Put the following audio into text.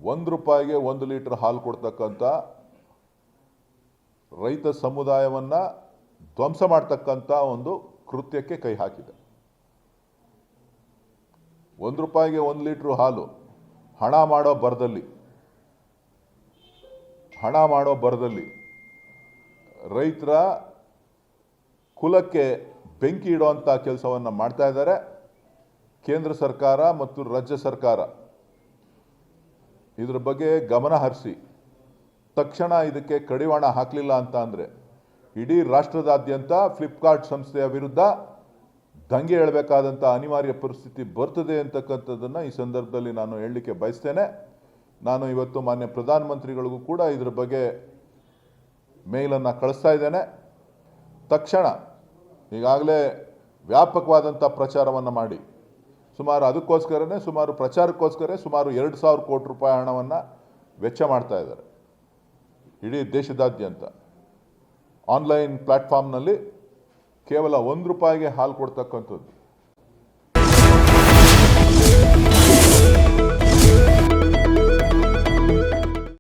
₹1 1 litre ಹಾಲು ಕೊಡ್ತಕ್ಕಂಥ ರೈತ ಸಮುದಾಯವನ್ನು ಧ್ವಂಸ ಮಾಡ್ತಕ್ಕಂಥ ಒಂದು ಕೃತ್ಯಕ್ಕೆ ಕೈ ಹಾಕಿದೆ. ₹1 1 ಲೀಟರ್ ಹಾಲು ಹಣ ಮಾಡೋ ಬರದಲ್ಲಿ ರೈತರ ಕುಲಕ್ಕೆ ಬೆಂಕಿ ಇಡುವಂಥ ಕೆಲಸವನ್ನು ಮಾಡ್ತಾ ಇದ್ದಾರೆ. ಕೇಂದ್ರ ಸರ್ಕಾರ ಮತ್ತು ರಾಜ್ಯ ಸರ್ಕಾರ ಇದ್ರ ಬಗ್ಗೆ ಗಮನ ಹರಿಸಿ ತಕ್ಷಣ ಇದಕ್ಕೆ ಕಡಿವಾಣ ಹಾಕಲಿಲ್ಲ ಅಂತ ಅಂದರೆ ಇಡೀ ರಾಷ್ಟ್ರದಾದ್ಯಂತ ಫ್ಲಿಪ್ಕಾರ್ಟ್ ಸಂಸ್ಥೆಯ ವಿರುದ್ಧ ದಂಗೆ ಏಳಬೇಕಾದಂಥ ಅನಿವಾರ್ಯ ಪರಿಸ್ಥಿತಿ ಬರ್ತದೆ ಅಂತಕ್ಕಂಥದ್ದನ್ನು ಈ ಸಂದರ್ಭದಲ್ಲಿ ನಾನು ಹೇಳಲಿಕ್ಕೆ ಬಯಸ್ತೇನೆ. ನಾನು ಇವತ್ತು ಮಾನ್ಯ ಪ್ರಧಾನಮಂತ್ರಿಗಳಿಗೂ ಕೂಡ ಇದ್ರ ಬಗ್ಗೆ ಮೇಲನ್ನು ಕಳಿಸ್ತಾ ಇದ್ದೇನೆ. ತಕ್ಷಣ ಈಗಾಗಲೇ ವ್ಯಾಪಕವಾದಂಥ ಪ್ರಚಾರವನ್ನು ಮಾಡಿ ಪ್ರಚಾರಕ್ಕೋಸ್ಕರ ಸುಮಾರು 2,000 ಕೋಟಿ ರೂಪಾಯಿ ಹಣವನ್ನು ವೆಚ್ಚ ಮಾಡ್ತಾ ಇದ್ದಾರೆ. ಇಡೀ ದೇಶದಾದ್ಯಂತ ಆನ್ಲೈನ್ ಪ್ಲ್ಯಾಟ್ಫಾರ್ಮ್ನಲ್ಲಿ ಕೇವಲ ₹1 ಹಾಲು ಕೊಡ್ತಕ್ಕಂಥದ್ದು